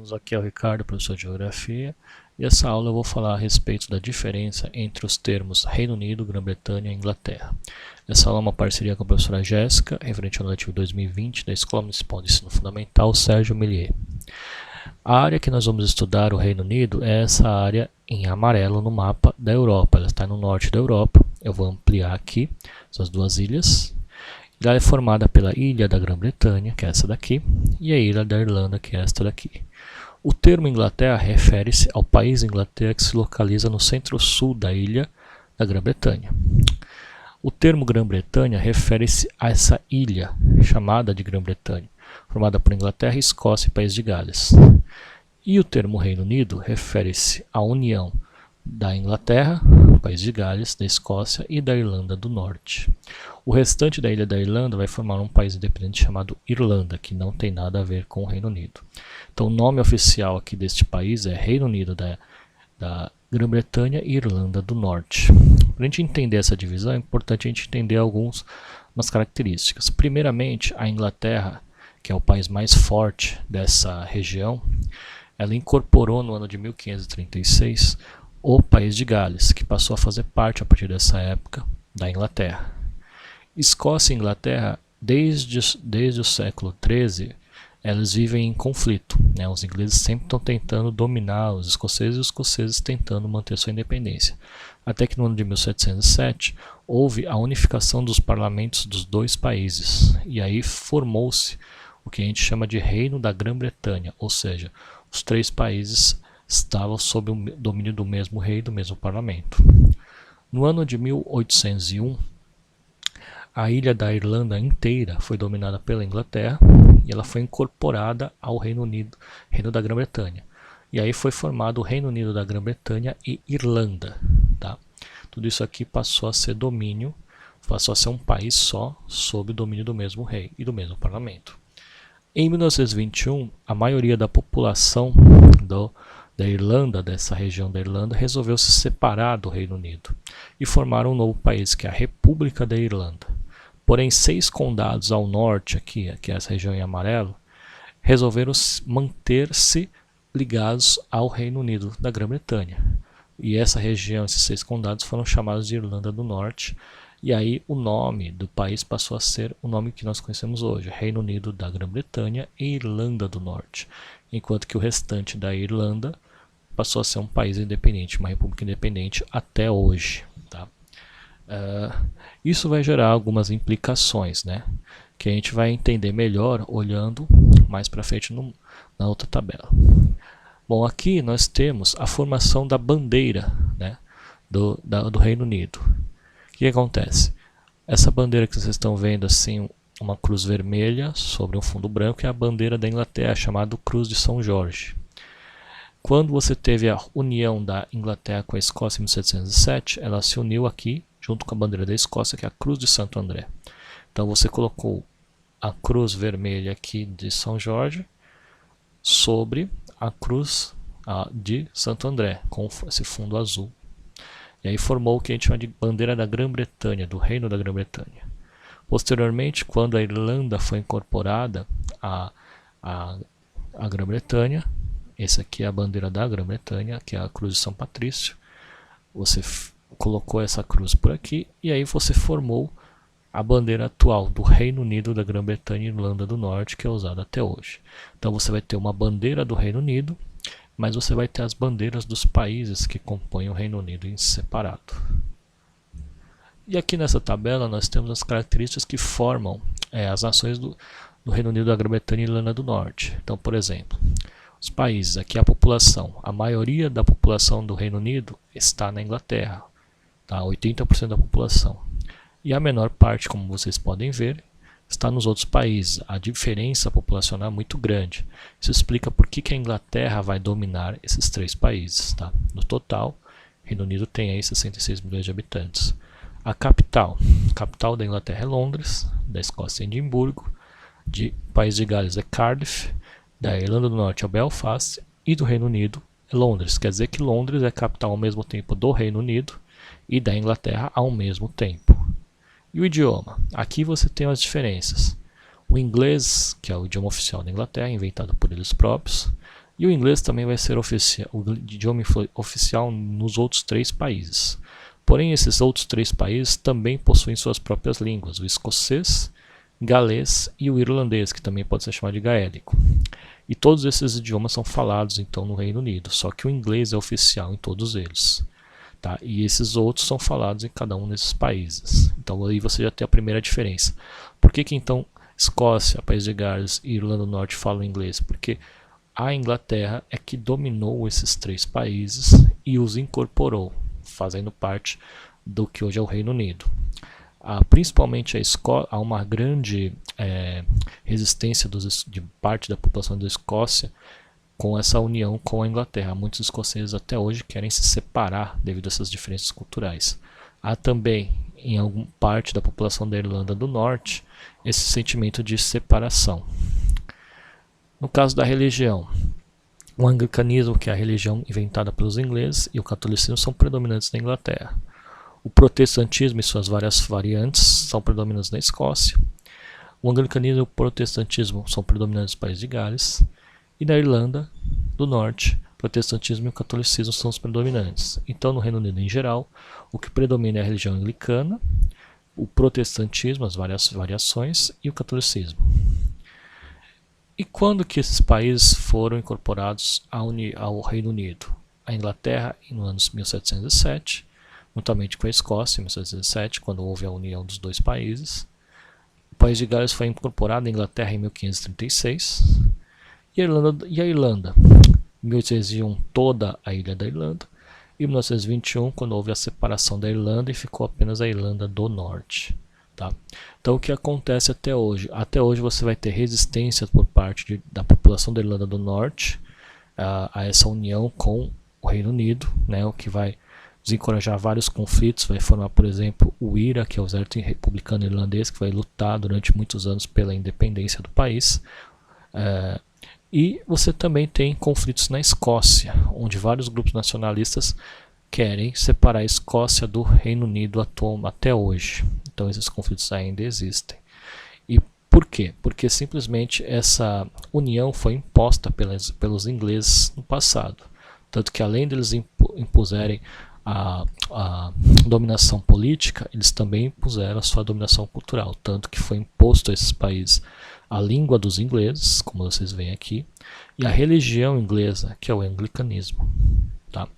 alunos, aqui é o Ricardo, professor de Geografia, e essa aula eu vou falar a respeito da diferença entre os termos Reino Unido, Grã-Bretanha e Inglaterra. Essa aula é uma parceria com a professora Jéssica, referente ao letivo 2020 da Escola Municipal de Ensino Fundamental Sérgio Millier. A área que nós vamos estudar, o Reino Unido, é essa área em amarelo no mapa da Europa. Ela está no norte da Europa. Eu vou ampliar aqui essas duas ilhas. Ela é formada pela Ilha da Grã-Bretanha, que é essa daqui, e a Ilha da Irlanda, que é esta daqui. O termo Inglaterra refere-se ao país Inglaterra que se localiza no centro-sul da Ilha da Grã-Bretanha. O termo Grã-Bretanha refere-se a essa ilha, chamada de Grã-Bretanha, formada por Inglaterra, Escócia e País de Gales. E o termo Reino Unido refere-se à união da Inglaterra, País de Gales, da Escócia e da Irlanda do Norte. O restante da ilha da Irlanda vai formar um país independente chamado Irlanda, que não tem nada a ver com o Reino Unido. Então o nome oficial aqui deste país é Reino Unido da Grã-Bretanha e Irlanda do Norte. Para a gente entender essa divisão, é importante a gente entender algumas características. Primeiramente, a Inglaterra, que é o país mais forte dessa região, ela incorporou no ano de 1536 o País de Gales, que passou a fazer parte a partir dessa época da Inglaterra. Escócia e Inglaterra, desde o século XIII, elas vivem em conflito, né? Os ingleses sempre estão tentando dominar os escoceses e os escoceses tentando manter sua independência. Até que no ano de 1707 houve a unificação dos parlamentos dos dois países, e aí formou-se o que a gente chama de Reino da Grã-Bretanha, ou seja, os três países estavam sob o domínio do mesmo rei e do mesmo parlamento. No ano de 1801, a ilha da Irlanda inteira foi dominada pela Inglaterra e ela foi incorporada ao Reino Unido, Reino da Grã-Bretanha. E aí foi formado o Reino Unido da Grã-Bretanha e Irlanda. Tá? Tudo isso aqui passou a ser domínio, passou a ser um país só, sob o domínio do mesmo rei e do mesmo parlamento. Em 1921, a maioria da população da Irlanda, dessa região da Irlanda, resolveu se separar do Reino Unido e formar um novo país, que é a República da Irlanda. Porém, 6 condados ao norte, aqui, que é essa região em amarelo, resolveram manter-se ligados ao Reino Unido da Grã-Bretanha. E essa região, esses 6 condados, foram chamados de Irlanda do Norte. E aí o nome do país passou a ser o nome que nós conhecemos hoje, Reino Unido da Grã-Bretanha e Irlanda do Norte. Enquanto que o restante da Irlanda passou a ser um país independente, uma república independente até hoje. Tá? Isso vai gerar algumas implicações, né, que a gente vai entender melhor olhando mais para frente na outra tabela. Bom, aqui nós temos a formação da bandeira, né, do Reino Unido. O que acontece? Essa bandeira que vocês estão vendo, assim, uma cruz vermelha sobre um fundo branco, é a bandeira da Inglaterra, chamada Cruz de São Jorge. Quando você teve a união da Inglaterra com a Escócia em 1707, ela se uniu aqui, junto com a bandeira da Escócia, que é a Cruz de Santo André. Então você colocou a cruz vermelha aqui de São Jorge sobre a cruz de Santo André, com esse fundo azul. E aí formou o que a gente chama de bandeira da Grã-Bretanha, do Reino da Grã-Bretanha. Posteriormente, quando a Irlanda foi incorporada à Grã-Bretanha, essa aqui é a bandeira da Grã-Bretanha, que é a Cruz de São Patrício. Você colocou essa cruz por aqui e aí você formou a bandeira atual do Reino Unido da Grã-Bretanha e Irlanda do Norte, que é usada até hoje. Então você vai ter uma bandeira do Reino Unido, mas você vai ter as bandeiras dos países que compõem o Reino Unido em separado. E aqui nessa tabela nós temos as características que formam as nações do Reino Unido da Grã-Bretanha e Irlanda do Norte. Então, por exemplo, os países, aqui a população, a maioria da população do Reino Unido está na Inglaterra, tá? 80% da população. E a menor parte, como vocês podem ver, está nos outros países. A diferença populacional é muito grande. Isso explica por que a Inglaterra vai dominar esses 3 países. Tá? No total, o Reino Unido tem aí 66 milhões de habitantes. A capital da Inglaterra é Londres, da Escócia é Edimburgo, do País de Gales é Cardiff, da Irlanda do Norte é Belfast e do Reino Unido é Londres. Quer dizer que Londres é capital ao mesmo tempo do Reino Unido e da Inglaterra ao mesmo tempo. E o idioma? Aqui você tem as diferenças. O inglês, que é o idioma oficial da Inglaterra, inventado por eles próprios, E o inglês também vai ser o idioma oficial nos outros 3 países. Porém, esses outros 3 países também possuem suas próprias línguas, o escocês, galês e o irlandês, que também pode ser chamado de gaélico. E todos esses idiomas são falados então no Reino Unido, só que o inglês é oficial em todos eles. Tá? E esses outros são falados em cada um desses países. Então aí você já tem a primeira diferença. Por que então Escócia, País de Gales e Irlanda do Norte falam inglês? Porque a Inglaterra é que dominou esses 3 países e os incorporou, fazendo parte do que hoje é o Reino Unido. Principalmente a Escócia, há uma grande resistência de parte da população da Escócia com essa união com a Inglaterra. Muitos escoceses até hoje querem se separar devido a essas diferenças culturais. Há também, em alguma parte da população da Irlanda do Norte, esse sentimento de separação. No caso da religião, o anglicanismo, que é a religião inventada pelos ingleses, e o catolicismo são predominantes na Inglaterra. O protestantismo e suas várias variantes são predominantes na Escócia. O anglicanismo e o protestantismo são predominantes no País de Gales. E na Irlanda do Norte, o protestantismo e o catolicismo são os predominantes. Então, no Reino Unido em geral, o que predomina é a religião anglicana, o protestantismo, as várias variações, e o catolicismo. E quando que esses países foram incorporados ao Reino Unido? A Inglaterra, no ano 1707, juntamente com a Escócia, em 1707, quando houve a união dos 2 países. O País de Gales foi incorporado à Inglaterra em 1536. E a Irlanda, em 1801, toda a ilha da Irlanda, e em 1921, quando houve a separação da Irlanda e ficou apenas a Irlanda do Norte. Tá? Então o que acontece até hoje? Até hoje você vai ter resistência por parte da população da Irlanda do Norte a essa união com o Reino Unido, né, o que vai desencorajar vários conflitos, vai formar, por exemplo, o IRA, que é o Exército Republicano Irlandês, que vai lutar durante muitos anos pela independência do país. E você também tem conflitos na Escócia, onde vários grupos nacionalistas querem separar a Escócia do Reino Unido até hoje. Então esses conflitos ainda existem. E por quê? Porque simplesmente essa união foi imposta pelos ingleses no passado. Tanto que além deles impuserem a dominação política, eles também impuseram a sua dominação cultural. Tanto que foi imposto a esses países a língua dos ingleses, como vocês veem aqui, e a religião inglesa, que é o anglicanismo. Tá?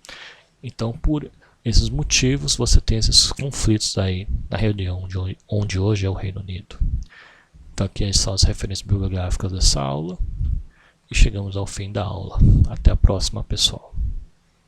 Então, por esses motivos, você tem esses conflitos aí na região onde hoje é o Reino Unido. Então, aqui são as referências bibliográficas dessa aula. E chegamos ao fim da aula. Até a próxima, pessoal.